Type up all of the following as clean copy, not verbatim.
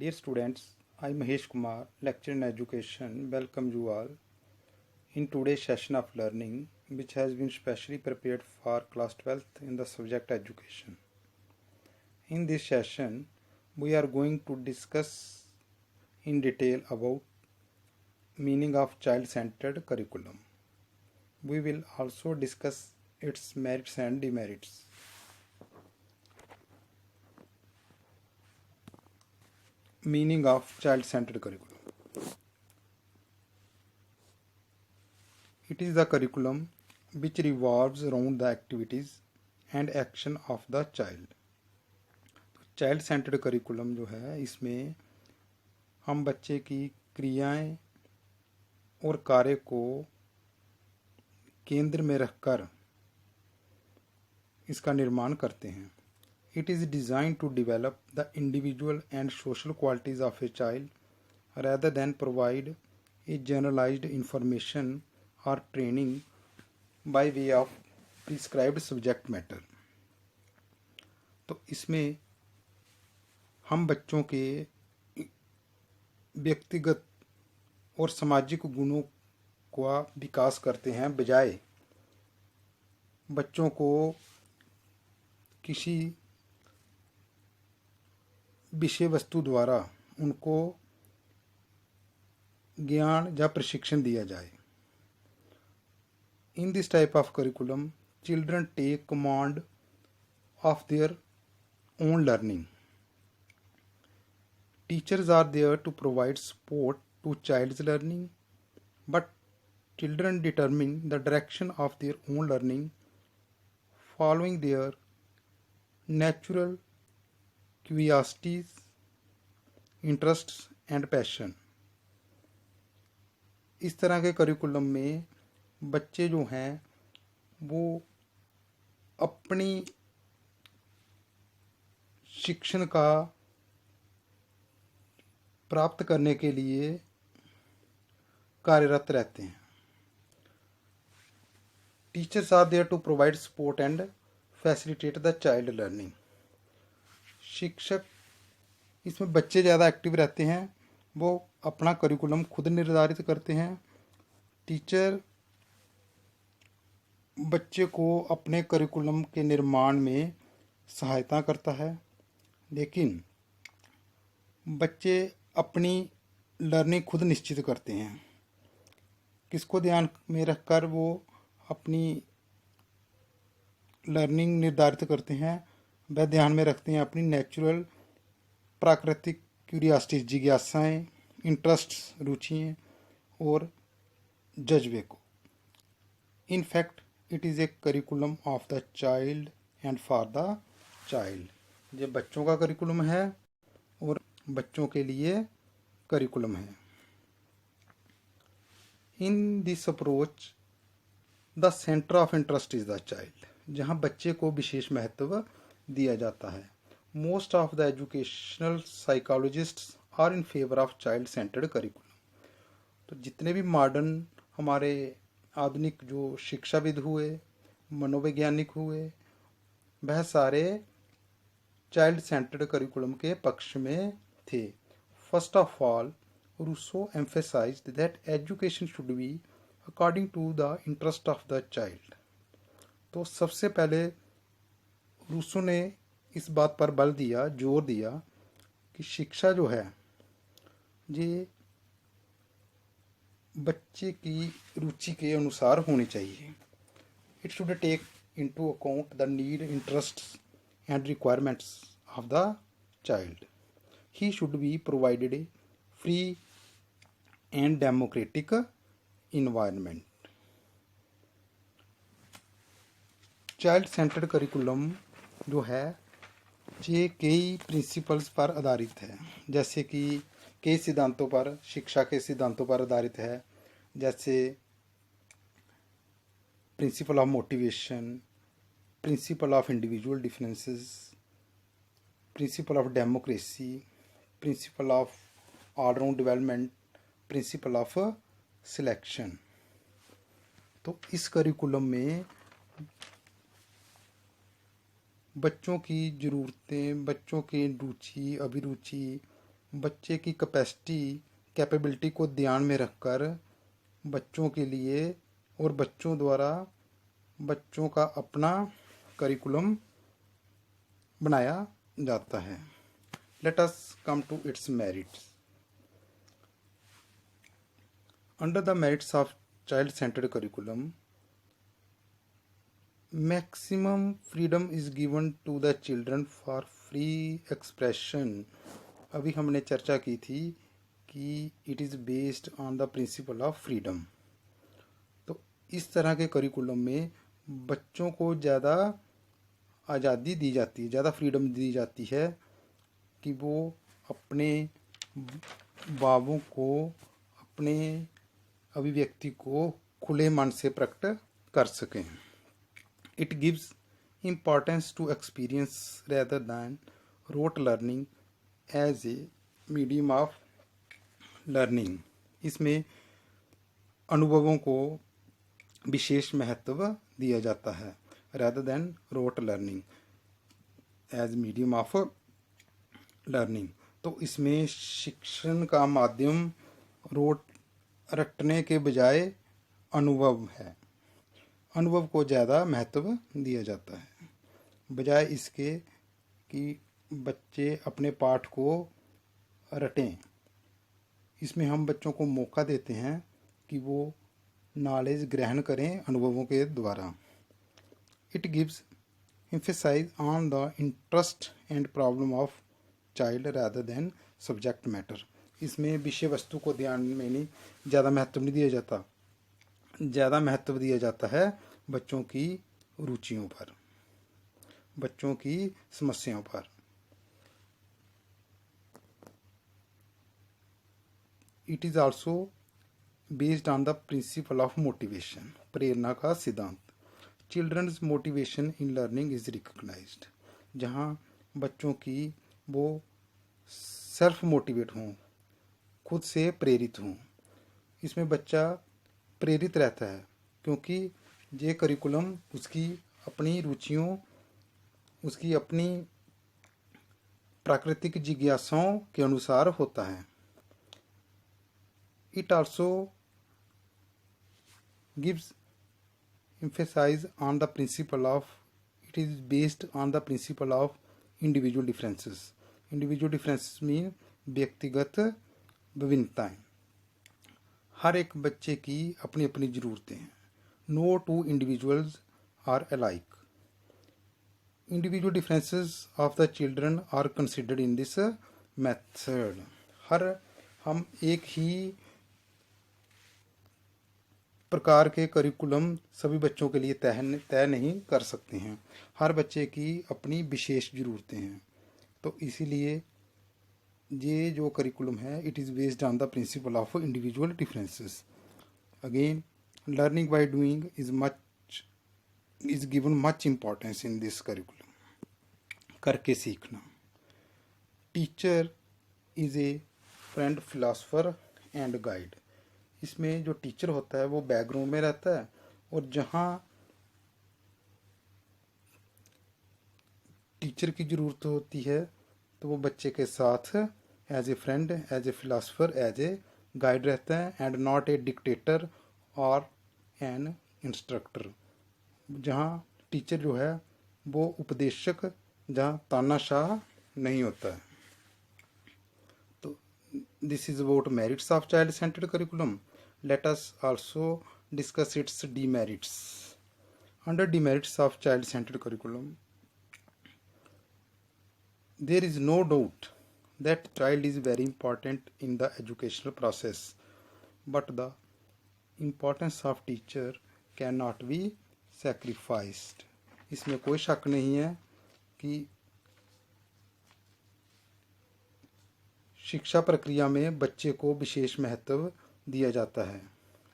Dear students, I Mahesh Kumar, lecturer in education, welcome you all in today's session of learning, which has been specially prepared for class 12th in the subject education. In this session, we are going to discuss in detail about meaning of child-centered curriculum. We will also discuss its merits and demerits. Meaning of child-centered curriculum. It is the curriculum which revolves around the activities and action of the child. Child centred curriculum जो है, इसमें हम बच्चे की क्रियाएं और कार्य को केंद्र में रखकर इसका निर्माण करते हैं. It is design to develop the individual and social qualities of a child rather than provide a generalized information or training by way of prescribed subject matter. तो इसमें हम बच्चों के व्यक्तिगत और सामाजिक गुणों का विकास करते हैं, बजाय बच्चों को किसी विषय वस्तु द्वारा उनको ज्ञान या प्रशिक्षण दिया जाए. In this type of curriculum, children take command of their own learning. Teachers are there to provide support to child's learning, but children determine the direction of their own learning following their natural curiosities, interests and passion. इस तरह के curriculum में बच्चे जो हैं वो अपनी शिक्षण का प्राप्त करने के लिए कार्यरत रहते हैं. Teachers are there to provide support and facilitate the child learning. शिक्षक, इसमें बच्चे ज़्यादा एक्टिव रहते हैं, वो अपना करिकुलम खुद निर्धारित करते हैं. टीचर बच्चे को अपने करिकुलम के निर्माण में सहायता करता है, लेकिन बच्चे अपनी लर्निंग खुद निश्चित करते हैं. किसको ध्यान में रखकर वो अपनी लर्निंग निर्धारित करते हैं? वह ध्यान में रखते हैं अपनी नेचुरल प्राकृतिक क्यूरियोसिटीज, जिज्ञासाएं, इंटरेस्ट्स, रुचियाँ और जज्बे को. In fact it is a curriculum of the child and for the child. ये बच्चों का करिकुलम है और बच्चों के लिए करिकुलम है. In this approach the centre of interest is the child. जहाँ बच्चे को विशेष महत्व दिया जाता है. Most of the educational psychologists are in favour of child centred curriculum. तो जितने भी मॉडर्न हमारे आधुनिक जो शिक्षाविद हुए, मनोवैज्ञानिक हुए, वह सारे चाइल्ड सेंटर्ड करिकुलम के पक्ष में थे. First of all, Rousseau emphasized that education should be according to the interest of the child. तो सबसे पहले रूसो ने इस बात पर बल दिया, जोर दिया कि शिक्षा जो है ये बच्चे की रुचि के अनुसार होनी चाहिए. It should take into account the need, interests and requirements of the child. He should be provided a free and democratic environment. Child centred curriculum जो है ये कई प्रिंसिपल्स पर आधारित है, जैसे कि कई सिद्धांतों पर, शिक्षा के सिद्धांतों पर आधारित है, जैसे principle of motivation, principle of individual differences, principle of democracy, principle of all round development, principle of selection. तो इस करिकुलम में बच्चों की ज़रूरतें, बच्चों की रुचि, अभिरुचि बच्चे की कैपेबिलिटी को ध्यान में रखकर बच्चों के लिए और बच्चों द्वारा बच्चों का अपना करिकुलम बनाया जाता है। Let us come to its merits. Under the merits of child centred curriculum, maximum freedom is given to the children for free expression. अभी हमने चर्चा की थी कि it is based on the principle of freedom. तो इस तरह के करिकुलम में बच्चों को ज़्यादा आज़ादी दी जाती है, ज़्यादा फ्रीडम दी जाती है कि वो अपने भावों को, अपने अभिव्यक्ति को खुले मन से प्रकट कर सकें। It gives importance to experience rather than rote learning as a medium of learning. इसमें अनुभवों को विशेष महत्व दिया जाता है rather than rote learning as medium of learning. तो इसमें शिक्षण का माध्यम रटने के बजाय अनुभव है। अनुभव को ज़्यादा महत्व दिया जाता है, बजाय इसके कि बच्चे अपने पाठ को रटें। इसमें हम बच्चों को मौका देते हैं कि वो नॉलेज ग्रहण करें अनुभवों के द्वारा। It gives emphasise on the interest and problem of child rather than subject matter. इसमें विषय वस्तु को ध्यान में नहीं, ज़्यादा महत्व नहीं दिया जाता, ज़्यादा महत्व दिया जाता है बच्चों की रुचियों पर, बच्चों की समस्याओं पर। It is also based on the principle of motivation, प्रेरणा का सिद्धांत। Children's motivation in learning is recognised, जहाँ बच्चों की वो सेल्फ मोटिवेट हों, खुद से प्रेरित हों। इसमें बच्चा प्रेरित रहता है क्योंकि ये करिकुलम उसकी अपनी रुचियों, उसकी अपनी प्राकृतिक जिज्ञासाओं के अनुसार होता है। It also gives emphasize on the principle of, it is based on the principle of individual differences. Individual differences mean व्यक्तिगत विभिन्नताएं। हर एक बच्चे की अपनी अपनी ज़रूरतें हैं। No two individuals are alike. Individual differences of the children are considered in this method. हम एक ही प्रकार के करिकुलम सभी बच्चों के लिए तय नहीं कर सकते हैं। हर बच्चे की अपनी विशेष ज़रूरतें हैं। तो इसीलिए ये जो करिकुलम है it is based on the principle of individual differences. Again learning by doing is given much importance in this curriculum. करके सीखना। Teacher is a friend, philosopher and guide. इसमें जो टीचर होता है वो बैकग्राउंड में रहता है, और जहाँ टीचर की ज़रूरत होती है तो वो बच्चे के साथ as a friend, as a philosopher, as a guide रहता है, एंड नॉट ए डिक्टेटर और एन इंस्ट्रक्टर। जहाँ टीचर जो है वो उपदेशक, जहाँ तानाशाह नहीं होता है। तो this is about merits of child centred curriculum. Let us also discuss its demerits. Under demerits of child-centered curriculum, there is no doubt that child is very important in the educational process, but the importance of teacher cannot be sacrificed. इसमें कोई शक नहीं है कि शिक्षा प्रक्रिया में बच्चे को विशेष महत्व दिया जाता है,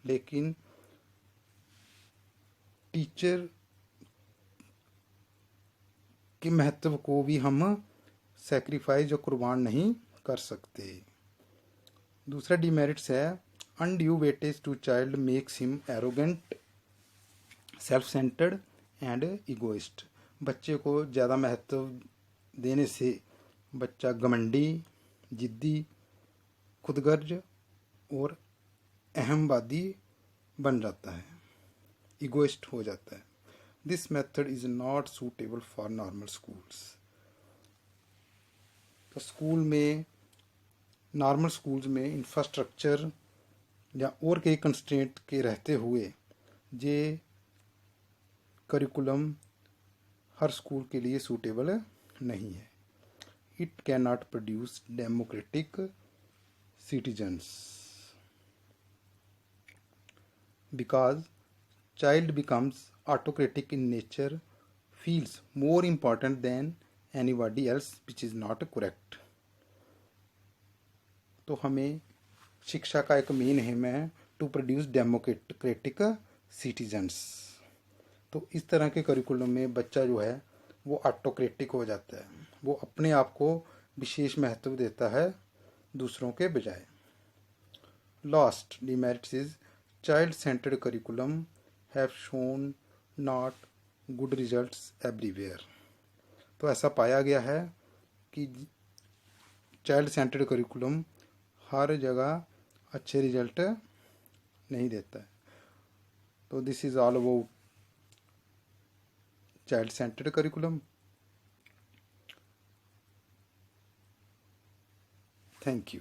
लेकिन टीचर के महत्व को भी हम सैक्रिफाइस या कुर्बान नहीं कर सकते। दूसरा डिमेरिट्स है undue weightage to child makes him arrogant, self centred and egoist. बच्चे को ज़्यादा महत्व देने से बच्चा घमंडी, जिद्दी, खुदगर्ज और अहमवादी बन जाता है, इगोइस्ट हो जाता है। This method is not suitable for normal schools. तो स्कूल में, नॉर्मल स्कूल्स में इंफ्रास्ट्रक्चर या और कई कंस्ट्रेंट के रहते हुए ये करिकुलम हर स्कूल के लिए सूटेबल नहीं है। It can not produce democratic citizens because child becomes autocratic in nature, feels more important than anybody else, which is not correct। तो हमें शिक्षा का एक मेन एम है टू प्रोड्यूस डेमोक्रेटिक सिटीजन्स। तो इस तरह के करिकुलम में बच्चा जो है वो ऑटोक्रेटिक हो जाता है, वो अपने आप को विशेष महत्व देता है दूसरों के बजाय। Last demerits is child centred curriculum have shown not good results everywhere. तो ऐसा पाया गया है कि चाइल्ड सेंटर्ड करिकुलम हर जगह अच्छे रिजल्ट नहीं देता है। तो this is all about child centred curriculum. Thank you.